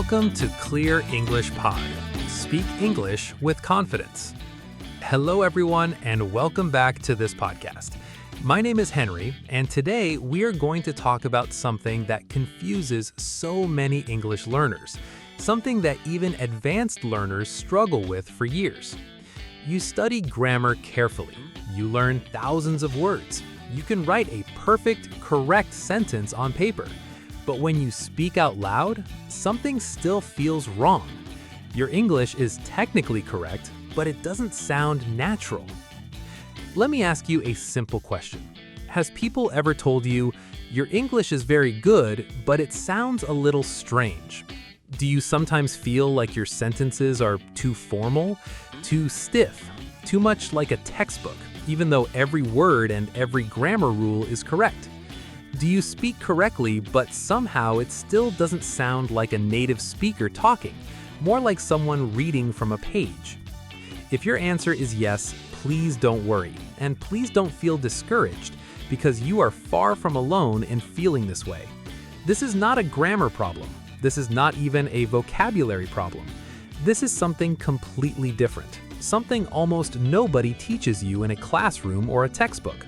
Welcome to Clear English Pod. Speak English with confidence. Hello, everyone, and welcome back to this podcast. My name is Henry, and today we are going to talk about something that confuses so many English learners, something that even advanced learners struggle with for years. You study grammar carefully. You learn thousands of words. You can write a perfect, correct sentence on paper. But when you speak out loud, something still feels wrong. Your English is technically correct, but it doesn't sound natural. Let me ask you a simple question. Has people ever told you, your English is very good, but it sounds a little strange? Do you sometimes feel like your sentences are too formal, too stiff, too much like a textbook, even though every word and every grammar rule is correct? Do you speak correctly, but somehow it still doesn't sound like a native speaker talking, more like someone reading from a page? If your answer is yes, please don't worry, and please don't feel discouraged, because you are far from alone in feeling this way. This is not a grammar problem. This is not even a vocabulary problem. This is something completely different, something almost nobody teaches you in a classroom or a textbook.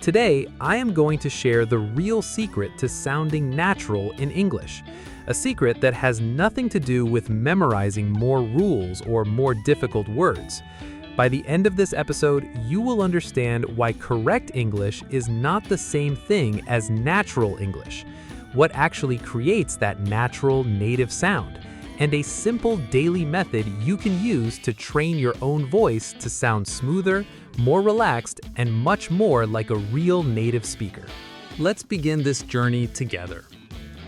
Today, I am going to share the real secret to sounding natural in English, a secret that has nothing to do with memorizing more rules or more difficult words. By the end of this episode, you will understand why correct English is not the same thing as natural English, what actually creates that natural native sound, and a simple daily method you can use to train your own voice to sound smoother, more relaxed, and much more like a real native speaker. Let's begin this journey together.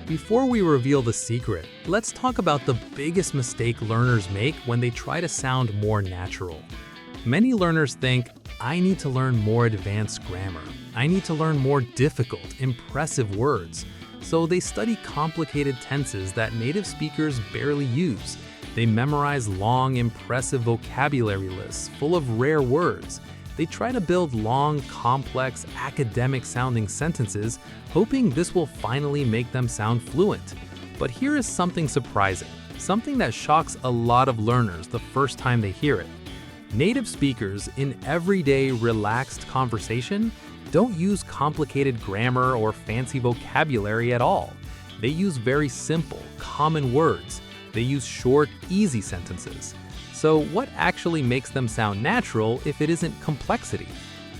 Before we reveal the secret, let's talk about the biggest mistake learners make when they try to sound more natural. Many learners think, I need to learn more advanced grammar. I need to learn more difficult, impressive words. So they study complicated tenses that native speakers barely use. They memorize long, impressive vocabulary lists full of rare words. They try to build long, complex, academic-sounding sentences, hoping this will finally make them sound fluent. But here is something surprising, something that shocks a lot of learners the first time they hear it. Native speakers in everyday, relaxed conversation don't use complicated grammar or fancy vocabulary at all. They use very simple, common words. They use short, easy sentences. So what actually makes them sound natural if it isn't complexity?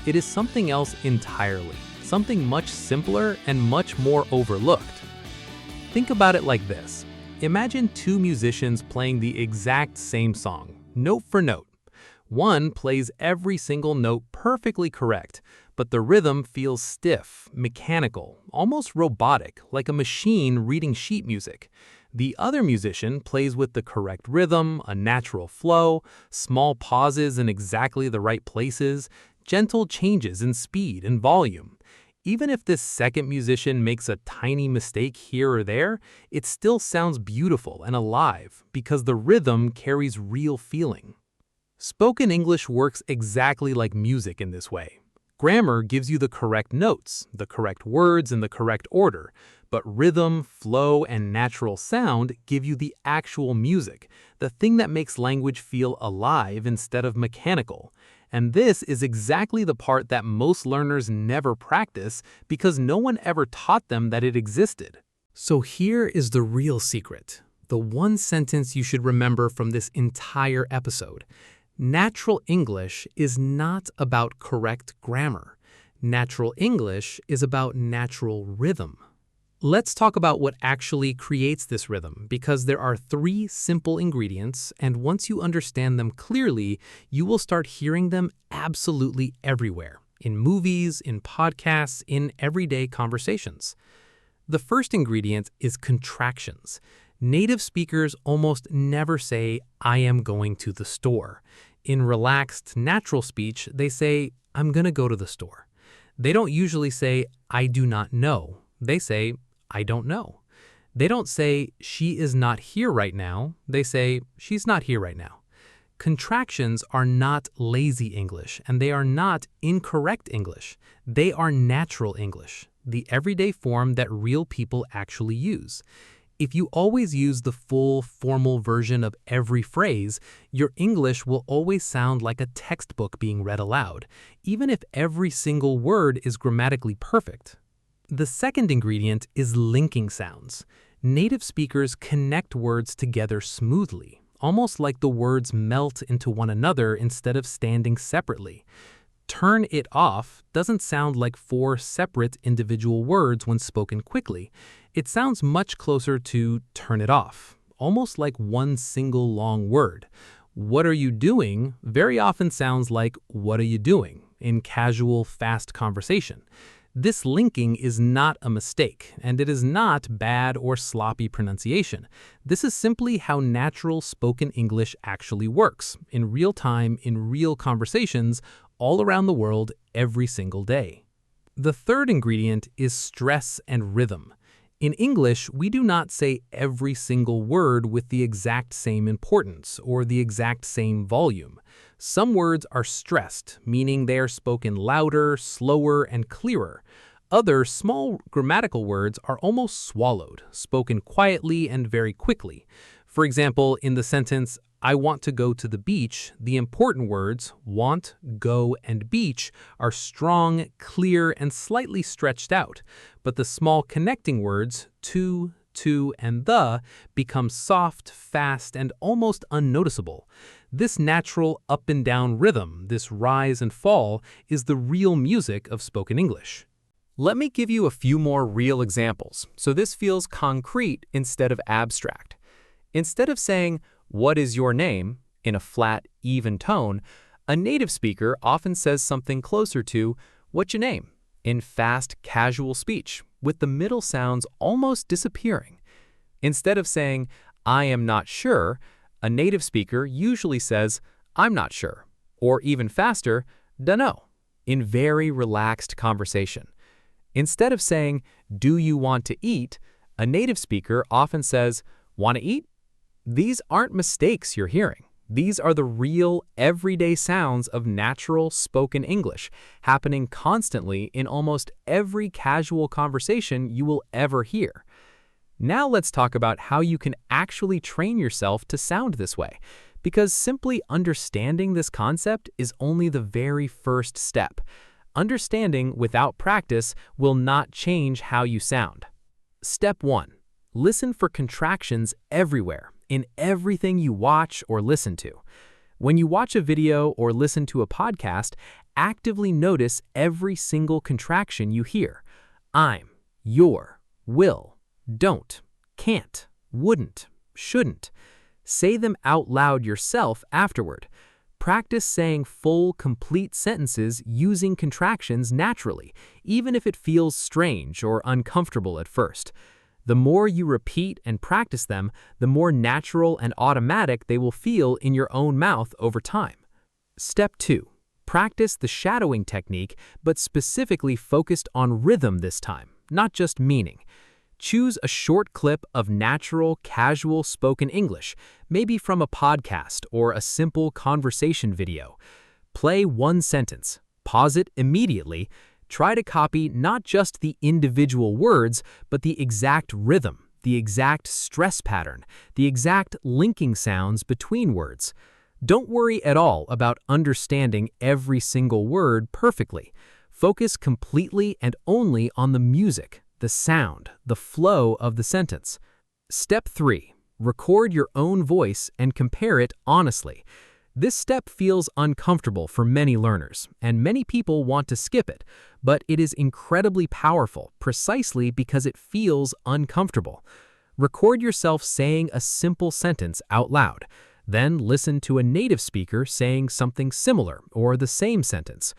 It is something else entirely, something much simpler and much more overlooked. Think about it like this. Imagine two musicians playing the exact same song, note for note. One plays every single note perfectly correct, but the rhythm feels stiff, mechanical, almost robotic, like a machine reading sheet music. The other musician plays with the correct rhythm, a natural flow, small pauses in exactly the right places, gentle changes in speed and volume. Even if this second musician makes a tiny mistake here or there, it still sounds beautiful and alive because the rhythm carries real feeling. Spoken English works exactly like music in this way. Grammar gives you the correct notes, the correct words in the correct order, but rhythm, flow, and natural sound give you the actual music, the thing that makes language feel alive instead of mechanical. And this is exactly the part that most learners never practice because no one ever taught them that it existed. So here is the real secret, the one sentence you should remember from this entire episode. Natural English is not about correct grammar. Natural English is about natural rhythm. Let's talk about what actually creates this rhythm, because there are three simple ingredients, and once you understand them clearly, you will start hearing them absolutely everywhere, in movies, in podcasts, in everyday conversations. The first ingredient is contractions. Native speakers almost never say, I am going to the store. In relaxed, natural speech, they say, I'm going to go to the store. They don't usually say, I do not know. They say, I don't know. They don't say, she is not here right now. They say, she's not here right now. Contractions are not lazy English, and they are not incorrect English. They are natural English, the everyday form that real people actually use. If you always use the full, formal version of every phrase, your English will always sound like a textbook being read aloud, even if every single word is grammatically perfect. The second ingredient is linking sounds. Native speakers connect words together smoothly, almost like the words melt into one another instead of standing separately. Turn it off doesn't sound like four separate individual words when spoken quickly. It sounds much closer to turn it off, almost like one single long word. What are you doing very often sounds like what are you doing in casual, fast conversation. This linking is not a mistake, and it is not bad or sloppy pronunciation. This is simply how natural spoken English actually works, in real time, in real conversations, all around the world, every single day. The third ingredient is stress and rhythm. In English, we do not say every single word with the exact same importance or the exact same volume. Some words are stressed, meaning they are spoken louder, slower, and clearer. Other small grammatical words are almost swallowed, spoken quietly and very quickly. For example, in the sentence, I want to go to the beach, the important words, want, go, and beach, are strong, clear, and slightly stretched out. But the small connecting words, to, and the, become soft, fast, and almost unnoticeable. This natural up and down rhythm, this rise and fall, is the real music of spoken English. Let me give you a few more real examples, so this feels concrete instead of abstract. Instead of saying, "What is your name?" in a flat, even tone, a native speaker often says something closer to, "What's your name?" in fast, casual speech, with the middle sounds almost disappearing. Instead of saying, "I am not sure," a native speaker usually says, "I'm not sure," or even faster, "Dunno," in very relaxed conversation. Instead of saying, "Do you want to eat?" a native speaker often says, "Want to eat?" These aren't mistakes you're hearing. These are the real, everyday sounds of natural spoken English, happening constantly in almost every casual conversation you will ever hear. Now let's talk about how you can actually train yourself to sound this way, because simply understanding this concept is only the very first step. Understanding without practice will not change how you sound. Step 1. Listen for contractions everywhere, in everything you watch or listen to. When you watch a video or listen to a podcast, actively notice every single contraction you hear. I'm, your, will, don't, can't, wouldn't, shouldn't. Say them out loud yourself afterward. Practice saying full, complete sentences using contractions naturally, even if it feels strange or uncomfortable at first. The more you repeat and practice them, the more natural and automatic they will feel in your own mouth over time. Step 2. Practice the shadowing technique, but specifically focused on rhythm this time, not just meaning. Choose a short clip of natural, casual spoken English, maybe from a podcast or a simple conversation video. Play one sentence, pause it immediately. Try to copy not just the individual words, but the exact rhythm, the exact stress pattern, the exact linking sounds between words. Don't worry at all about understanding every single word perfectly. Focus completely and only on the music, the sound, the flow of the sentence. Step 3. Record your own voice and compare it honestly. This step feels uncomfortable for many learners, and many people want to skip it, but it is incredibly powerful precisely because it feels uncomfortable. Record yourself saying a simple sentence out loud, then listen to a native speaker saying something similar or the same sentence.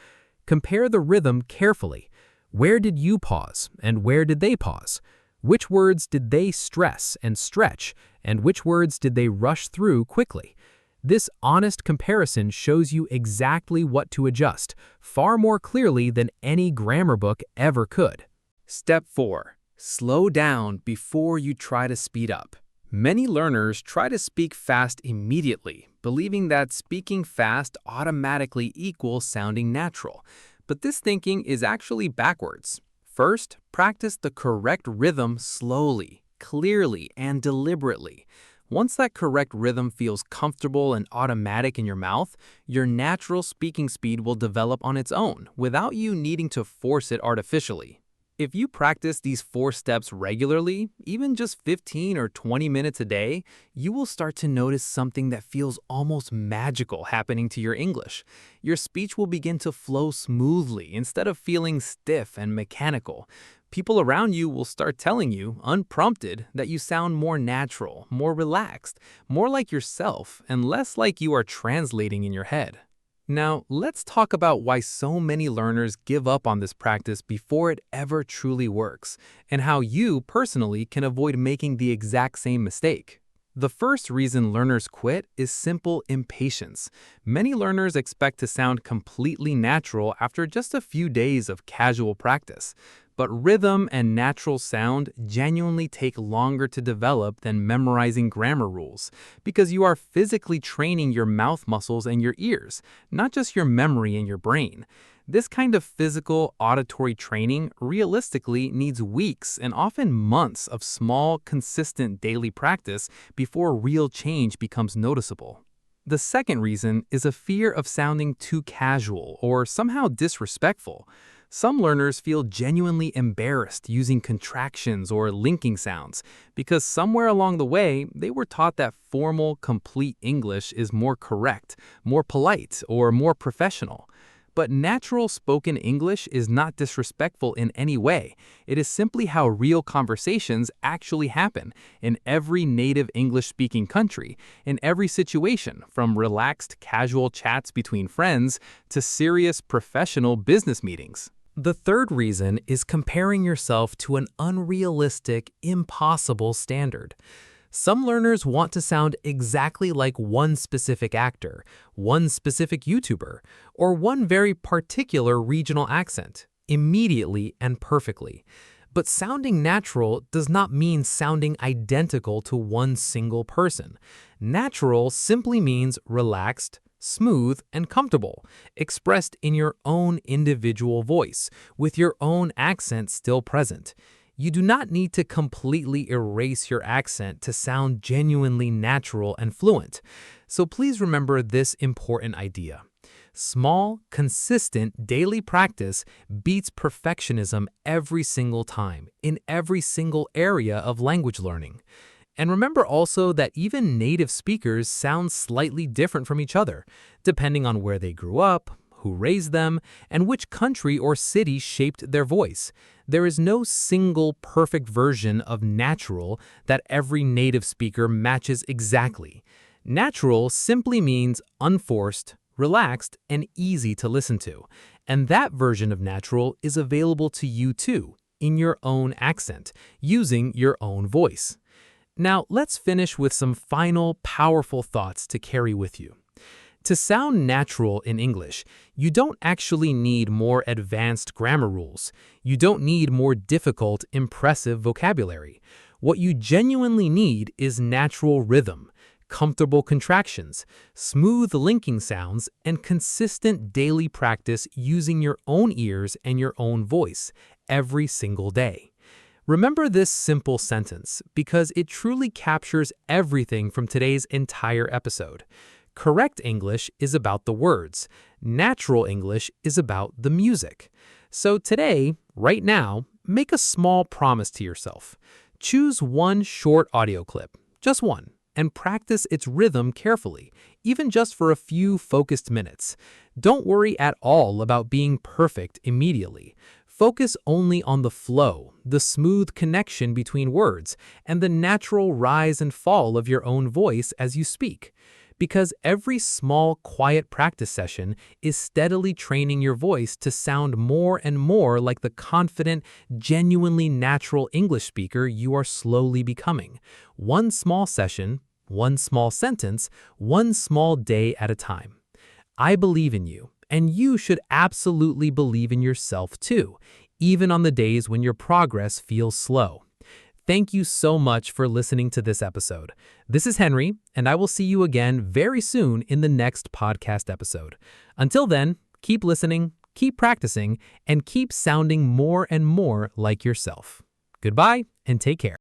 Compare the rhythm carefully. Where did you pause, and where did they pause? Which words did they stress and stretch, and which words did they rush through quickly? This honest comparison shows you exactly what to adjust, far more clearly than any grammar book ever could. Step 4. Slow down before you try to speed up. Many learners try to speak fast immediately, believing that speaking fast automatically equals sounding natural. But this thinking is actually backwards. First, practice the correct rhythm slowly, clearly and deliberately. Once that correct rhythm feels comfortable and automatic in your mouth, your natural speaking speed will develop on its own without you needing to force it artificially. If you practice these 4 steps regularly, even just 15 or 20 minutes a day, you will start to notice something that feels almost magical happening to your English. Your speech will begin to flow smoothly instead of feeling stiff and mechanical. People around you will start telling you, unprompted, that you sound more natural, more relaxed, more like yourself, and less like you are translating in your head. Now, let's talk about why so many learners give up on this practice before it ever truly works, and how you personally can avoid making the exact same mistake. The first reason learners quit is simple impatience. Many learners expect to sound completely natural after just a few days of casual practice. But rhythm and natural sound genuinely take longer to develop than memorizing grammar rules, because you are physically training your mouth muscles and your ears, not just your memory and your brain. This kind of physical, auditory training realistically needs weeks and often months of small, consistent daily practice before real change becomes noticeable. The second reason is a fear of sounding too casual or somehow disrespectful. Some learners feel genuinely embarrassed using contractions or linking sounds because somewhere along the way they were taught that formal, complete English is more correct, more polite, or more professional. But natural spoken English is not disrespectful in any way. It is simply how real conversations actually happen in every native English-speaking country, in every situation, from relaxed, casual chats between friends to serious, professional business meetings. The third reason is comparing yourself to an unrealistic, impossible standard. Some learners want to sound exactly like one specific actor, one specific YouTuber, or one very particular regional accent, immediately and perfectly. But sounding natural does not mean sounding identical to one single person. Natural simply means relaxed, smooth, and comfortable, expressed in your own individual voice, with your own accent still present. You do not need to completely erase your accent to sound genuinely natural and fluent. So please remember this important idea. Small, consistent daily practice beats perfectionism every single time, in every single area of language learning. And remember also that even native speakers sound slightly different from each other, depending on where they grew up, who raised them, and which country or city shaped their voice. There is no single perfect version of natural that every native speaker matches exactly. Natural simply means unforced, relaxed, and easy to listen to. And that version of natural is available to you too, in your own accent, using your own voice. Now, let's finish with some final, powerful thoughts to carry with you. To sound natural in English, you don't actually need more advanced grammar rules. You don't need more difficult, impressive vocabulary. What you genuinely need is natural rhythm, comfortable contractions, smooth linking sounds, and consistent daily practice using your own ears and your own voice every single day. Remember this simple sentence because it truly captures everything from today's entire episode. Correct English is about the words. Natural English is about the music. So today, right now, make a small promise to yourself. Choose one short audio clip, just one, and practice its rhythm carefully, even just for a few focused minutes. Don't worry at all about being perfect immediately. Focus only on the flow, the smooth connection between words, and the natural rise and fall of your own voice as you speak. Because every small, quiet practice session is steadily training your voice to sound more and more like the confident, genuinely natural English speaker you are slowly becoming. One small session, one small sentence, one small day at a time. I believe in you, and you should absolutely believe in yourself too, even on the days when your progress feels slow. Thank you so much for listening to this episode. This is Henry, and I will see you again very soon in the next podcast episode. Until then, keep listening, keep practicing, and keep sounding more and more like yourself. Goodbye, and take care.